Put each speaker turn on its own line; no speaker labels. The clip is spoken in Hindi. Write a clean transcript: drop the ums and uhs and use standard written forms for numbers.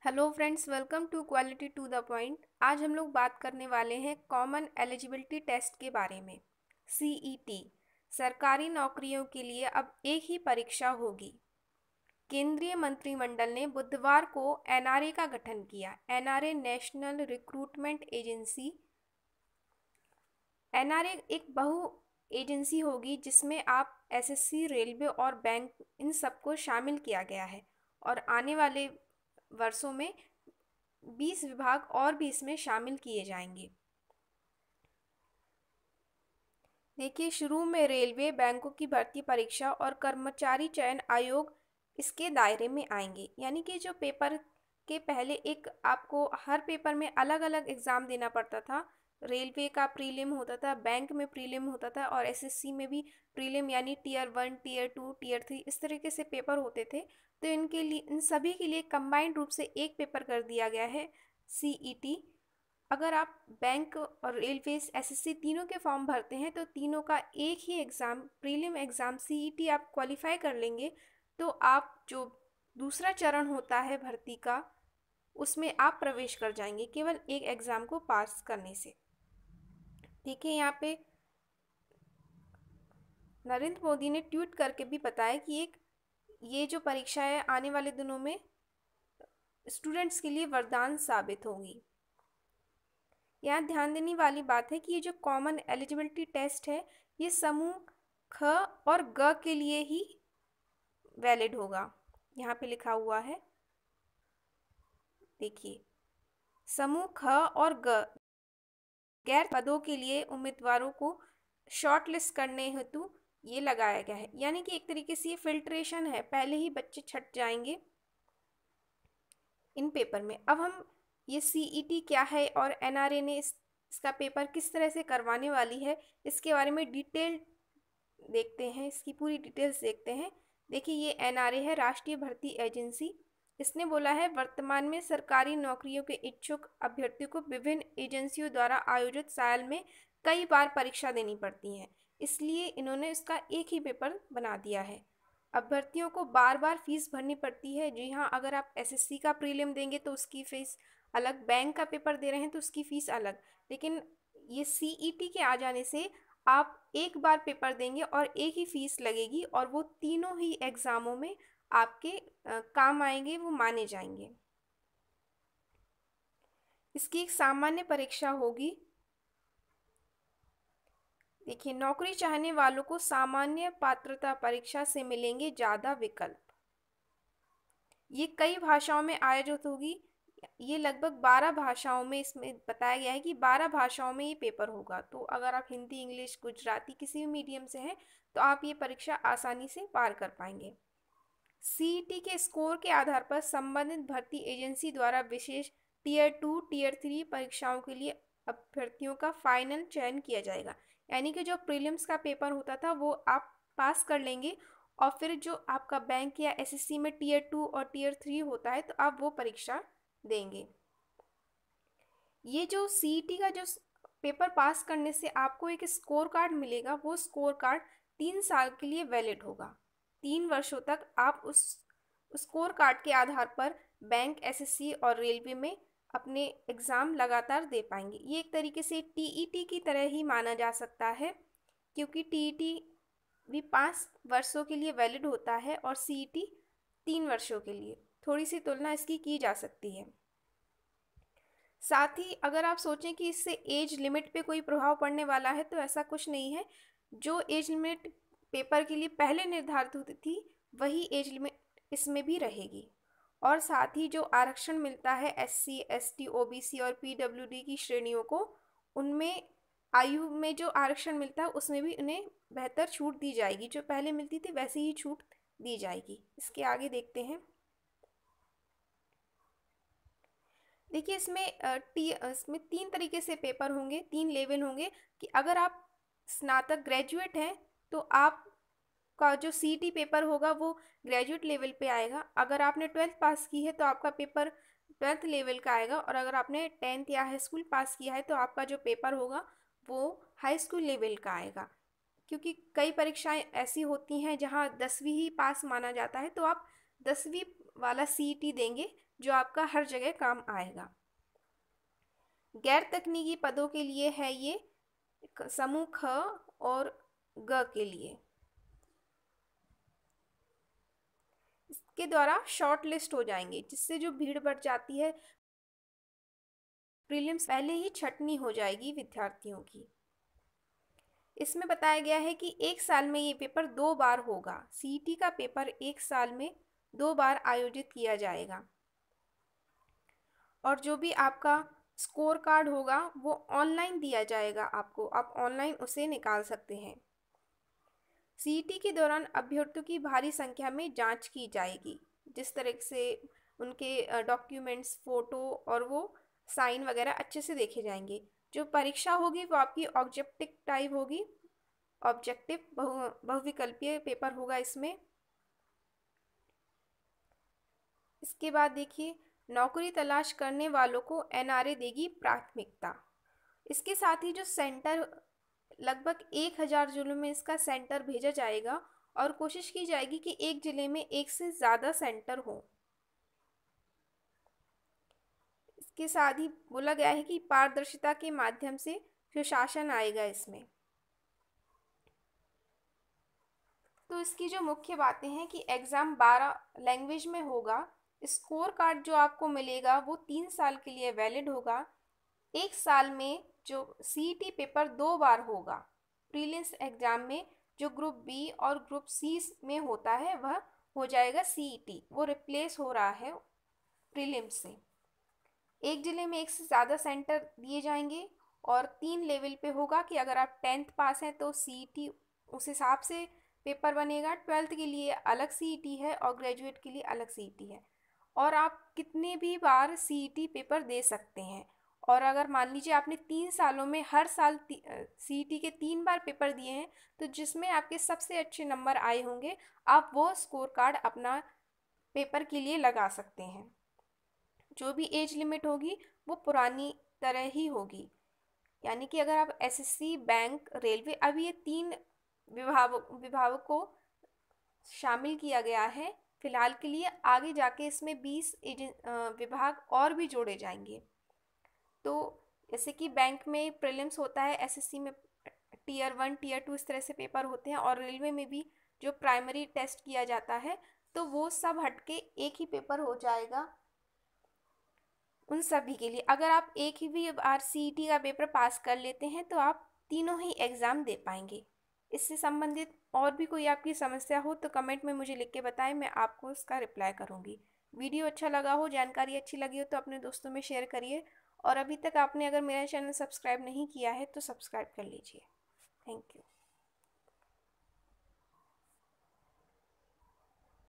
Hello friends, welcome to quality to the point. आज हम लोग बात करने वाले हैं कॉमन एलिजिबिलिटी टेस्ट के बारे में। सीईटी सरकारी नौकरियों के लिए अब एक ही परीक्षा होगी। केंद्रीय मंत्रिमंडल ने बुधवार को एनआरए का गठन किया। NRA national recruitment agency. NRA एक बहु एजेंसी होगी जिसमें आप एसएससी, रेलवे और बैंक इन सबको शामिल किया गया है और आने वाले वर्षों में 20 विभाग और भी इसमें शामिल किए जाएंगे। देखिए, शुरू में रेलवे, बैंकों की भर्ती परीक्षा और कर्मचारी चयन आयोग इसके दायरे में आएंगे। यानी कि जो पेपर के पहले एक आपको हर पेपर में अलग अलग एग्ज़ाम देना पड़ता था। रेलवे का प्रीलिम होता था, बैंक में प्रीलिम होता था और एसएससी में भी प्रीलिम यानी टीयर 1, टीयर 2, टीयर 3 इस तरीके से पेपर होते थे। तो इनके लिए, इन सभी के लिए कंबाइंड रूप से एक पेपर कर दिया गया है, सीईटी। अगर आप बैंक और रेलवेज एसएससी तीनों के फॉर्म भरते हैं तो तीनों का एक ही एग्ज़ाम, प्रीलिम एग्ज़ाम सीईटी आप क्वालिफाई कर लेंगे तो आप जो दूसरा चरण होता है भर्ती का, उसमें आप प्रवेश कर जाएंगे केवल एक एग्ज़ाम को पास करने से। देखिए, यहाँ पे नरेंद्र मोदी ने ट्वीट करके भी बताया कि ये जो परीक्षा है आने वाले दिनों में स्टूडेंट्स के लिए वरदान साबित होगी। यहाँ ध्यान देने वाली बात है कि ये जो कॉमन एलिजिबिलिटी टेस्ट है, ये समूह ख और ग के लिए ही वैलिड होगा। यहाँ पे लिखा हुआ है, देखिए, समूह ख और ग गैर पदों के लिए उम्मीदवारों को शॉर्टलिस्ट करने हेतु ये लगाया गया है। यानी कि एक तरीके से ये फिल्ट्रेशन है, पहले ही बच्चे छट जाएंगे इन पेपर में। अब हम ये सीईटी क्या है और एनआरए ने इसका पेपर किस तरह से करवाने वाली है, इसके बारे में डिटेल देखते हैं, इसकी पूरी डिटेल्स देखते हैं। देखिए, ये एनआरए है, राष्ट्रीय भर्ती एजेंसी। इसने बोला है वर्तमान में सरकारी नौकरियों के इच्छुक अभ्यर्थियों को विभिन्न एजेंसियों द्वारा आयोजित साल में कई बार परीक्षा देनी पड़ती है, इसलिए इन्होंने इसका एक ही पेपर बना दिया है। अभ्यर्थियों को बार बार फीस भरनी पड़ती है। जी हाँ, अगर आप एसएससी का प्रीलिम देंगे तो उसकी फीस अलग, बैंक का पेपर दे रहे हैं तो उसकी फीस अलग। लेकिन ये सीईटी के आ जाने से आप एक बार पेपर देंगे और एक ही फीस लगेगी और वो तीनों ही एग्ज़ामों में आपके काम आएंगे, वो माने जाएंगे। इसकी एक सामान्य परीक्षा होगी। देखिए, नौकरी चाहने वालों को सामान्य पात्रता परीक्षा से मिलेंगे ज़्यादा विकल्प। ये कई भाषाओं में आयोजित होगी। ये लगभग 12 भाषाओं में, इसमें बताया गया है कि 12 भाषाओं में ये पेपर होगा। तो अगर आप हिंदी, इंग्लिश, गुजराती किसी भी मीडियम से हैं तो आप ये परीक्षा आसानी से पार कर पाएंगे। सीईटी के स्कोर के आधार पर संबंधित भर्ती एजेंसी द्वारा विशेष टीयर 2, टीयर 3 परीक्षाओं के लिए अभ्यर्थियों का फाइनल चयन किया जाएगा। यानी कि जो प्रीलिम्स का पेपर होता था वो आप पास कर लेंगे और फिर जो आपका बैंक या एसएससी में टीयर 2 और टीयर 3 होता है तो आप वो परीक्षा देंगे। ये जो सीईटी का जो पेपर पास करने से आपको एक स्कोर कार्ड मिलेगा, वो स्कोर कार्ड 3 साल के लिए वैलिड होगा। 3 वर्षों तक आप उस स्कोर कार्ड के आधार पर बैंक, एसएससी और रेलवे में अपने एग्ज़ाम लगातार दे पाएंगे। ये एक तरीके से टीईटी की तरह ही माना जा सकता है, क्योंकि टीईटी भी 5 वर्षों के लिए वैलिड होता है और सीईटी 3 वर्षों के लिए। थोड़ी सी तुलना इसकी की जा सकती है। साथ ही अगर आप सोचें कि इससे एज लिमिट पे कोई प्रभाव पड़ने वाला है, तो ऐसा कुछ नहीं है। जो एज लिमिट पेपर के लिए पहले निर्धारित होती थी वही एज लिमिट इसमें भी रहेगी। और साथ ही जो आरक्षण मिलता है एससी, एसटी, ओबीसी और पीडब्ल्यूडी की श्रेणियों को, उनमें आयु में जो आरक्षण मिलता है उसमें भी उन्हें बेहतर छूट दी जाएगी। जो पहले मिलती थी वैसी ही छूट दी जाएगी। इसके आगे देखते हैं। देखिए, इसमें 3 तरीके से पेपर होंगे, 3 लेवल होंगे। कि अगर आप स्नातक ग्रेजुएट हैं तो आपका जो सीईटी पेपर होगा वो ग्रेजुएट लेवल पे आएगा। अगर आपने 12th पास की है तो आपका पेपर 12th लेवल का आएगा। और अगर आपने 10th या हाई स्कूल पास किया है तो आपका जो पेपर होगा वो हाई स्कूल लेवल का आएगा। क्योंकि कई परीक्षाएं ऐसी होती हैं जहां 10वीं ही पास माना जाता है, तो आप 10वीं वाला सीईटी देंगे जो आपका हर जगह काम आएगा। गैर तकनीकी पदों के लिए है ये समूह ख और ग के लिए। इसके द्वारा शॉर्ट लिस्ट हो जाएंगे, जिससे जो भीड़ बढ़ जाती है, प्रीलिम्स पहले ही छटनी हो जाएगी विद्यार्थियों की। इसमें बताया गया है कि एक साल में ये पेपर 2 बार होगा। सीईटी का पेपर एक साल में 2 बार आयोजित किया जाएगा। और जो भी आपका स्कोर कार्ड होगा वो ऑनलाइन दिया जाएगा आपको, आप ऑनलाइन उसे निकाल सकते हैं। सीईटी के दौरान अभ्यर्थियों की भारी संख्या में जांच की जाएगी, जिस तरह से उनके डॉक्यूमेंट्स, फोटो और वो साइन वगैरह अच्छे से देखे जाएंगे। जो परीक्षा होगी वो आपकी ऑब्जेक्टिव टाइप होगी, ऑब्जेक्टिव बहुविकल्पीय पेपर होगा इसमें। इसके बाद देखिए, नौकरी तलाश करने वालों को एनआरए देगी प्राथमिकता। इसके साथ ही जो सेंटर, लगभग 1000 जिलों में इसका सेंटर भेजा जाएगा और कोशिश की जाएगी कि एक जिले में एक से ज़्यादा सेंटर हो। इसके साथ ही बोला गया है कि पारदर्शिता के माध्यम से सुशासन आएगा इसमें। तो इसकी जो मुख्य बातें हैं कि एग्ज़ाम 12 लैंग्वेज में होगा। स्कोर कार्ड जो आपको मिलेगा वो 3 साल के लिए वैलिड होगा। एक साल में जो सीईटी पेपर 2 बार होगा। प्रीलिम्स एग्ज़ाम में जो ग्रुप बी और ग्रुप सी में होता है वह हो जाएगा सीईटी, वो रिप्लेस हो रहा है प्रीलिम्स से। एक जिले में एक से ज़्यादा सेंटर दिए जाएंगे और 3 लेवल पे होगा कि अगर आप 10th पास हैं तो सीईटी उस हिसाब से पेपर बनेगा। 12th के लिए अलग सीईटी है और ग्रेजुएट के लिए अलग सीईटी है। और आप कितने भी बार सीईटी पेपर दे सकते हैं। और अगर मान लीजिए आपने 3 सालों में हर साल सीईटी के 3 बार पेपर दिए हैं, तो जिसमें आपके सबसे अच्छे नंबर आए होंगे आप वो स्कोर कार्ड अपना पेपर के लिए लगा सकते हैं। जो भी एज लिमिट होगी वो पुरानी तरह ही होगी। यानी कि अगर आप एसएससी, बैंक, रेलवे, अभी ये 3 विभागों को शामिल किया गया है फिलहाल के लिए। आगे जाके इसमें 20 विभाग और भी जोड़े जाएंगे। तो जैसे कि बैंक में प्रीलिम्स होता है, एसएससी में टीयर 1, टीयर 2 इस तरह से पेपर होते हैं, और रेलवे में भी जो प्राइमरी टेस्ट किया जाता है, तो वो सब हटके एक ही पेपर हो जाएगा उन सभी के लिए। अगर आप एक ही भी बार सीईटी का पेपर पास कर लेते हैं तो आप तीनों ही एग्ज़ाम दे पाएंगे। इससे संबंधित और भी कोई आपकी समस्या हो तो कमेंट में मुझे लिख के बताएं, मैं आपको उसका रिप्लाई करूंगी। वीडियो अच्छा लगा हो, जानकारी अच्छी लगी हो तो अपने दोस्तों में शेयर करिए। और अभी तक आपने अगर मेरा चैनल सब्सक्राइब नहीं किया है तो सब्सक्राइब कर लीजिए। Thank you.